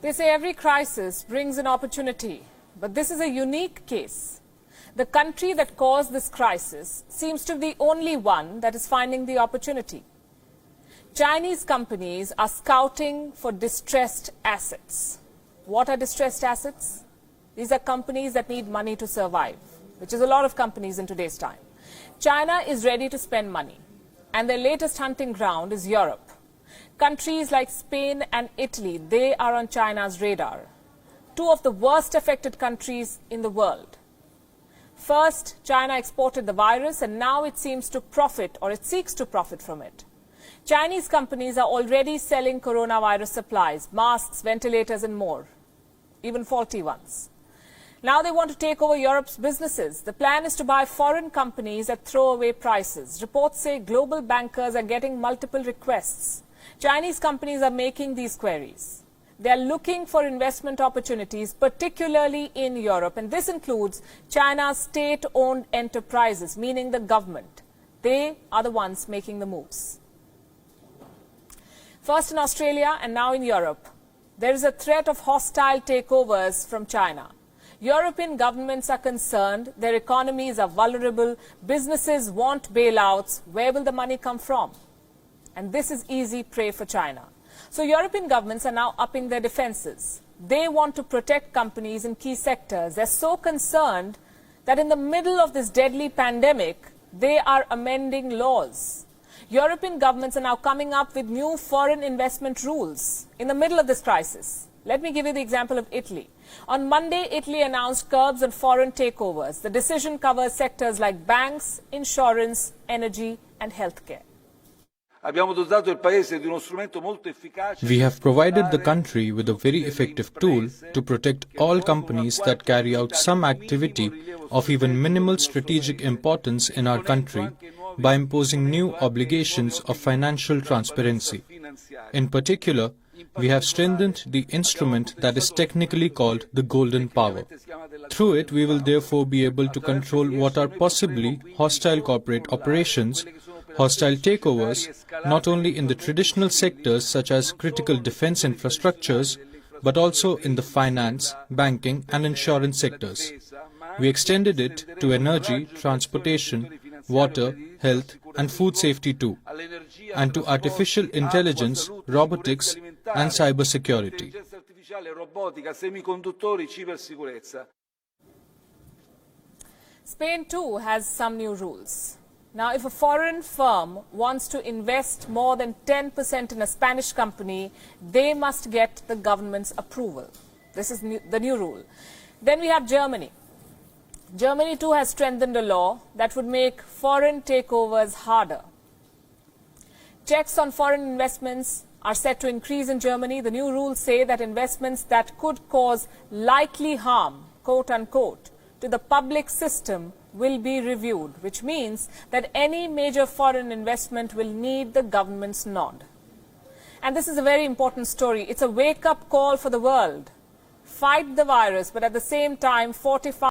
They say every crisis brings an opportunity, but this is a unique case. The country that caused this crisis seems to be the only one that is finding the opportunity. Chinese companies are scouting for distressed assets. What are distressed assets? These are companies that need money to survive, which is a lot of companies in today's time. China is ready to spend money, and their latest hunting ground is Europe. Countries like Spain and Italy, they are on China's radar, two of the worst affected countries in the world. First, China exported the virus, and now it seems to profit, or it seeks to profit from it. Chinese companies are already selling coronavirus supplies, masks, ventilators and more, even faulty ones. Now they want to take over Europe's businesses. The plan is to buy foreign companies at throwaway prices. Reports say global bankers are getting multiple requests. Chinese companies are making these queries. They are looking for investment opportunities, particularly in Europe, and this includes China's state-owned enterprises, meaning the government. They are the ones making the moves. First in Australia and now in Europe, there is a threat of hostile takeovers from China. European governments are concerned, their economies are vulnerable, businesses want bailouts. Where will the money come from? And this is easy prey for China. So European governments are now upping their defenses. They want to protect companies in key sectors. They're so concerned that in the middle of this deadly pandemic, they are amending laws. European governments are now coming up with new foreign investment rules in the middle of this crisis. Let me give you the example of Italy. On Monday, Italy announced curbs on foreign takeovers. The decision covers sectors like banks, insurance, energy and healthcare. We have provided the country with a very effective tool to protect all companies that carry out some activity of even minimal strategic importance in our country by imposing new obligations of financial transparency. In particular, we have strengthened the instrument that is technically called the golden power. Through it, we will therefore be able to control what are possibly hostile corporate operations, hostile takeovers, not only in the traditional sectors such as critical defense infrastructures, but also in the finance, banking and insurance sectors. We extended it to energy, transportation, water, health and food safety too, and to artificial intelligence, robotics and cybersecurity. Spain too has some new rules. Now, if a foreign firm wants to invest more than 10% in a Spanish company, they must get the government's approval. This is the new rule. Then we have Germany. Germany too has strengthened a law that would make foreign takeovers harder. Checks on foreign investments are set to increase in Germany. The new rules say that investments that could cause likely harm, quote unquote, to the public system will be reviewed, which means that any major foreign investment will need the government's nod. And this is a very important story. It's a wake-up call for the world. Fight the virus, but at the same time fortify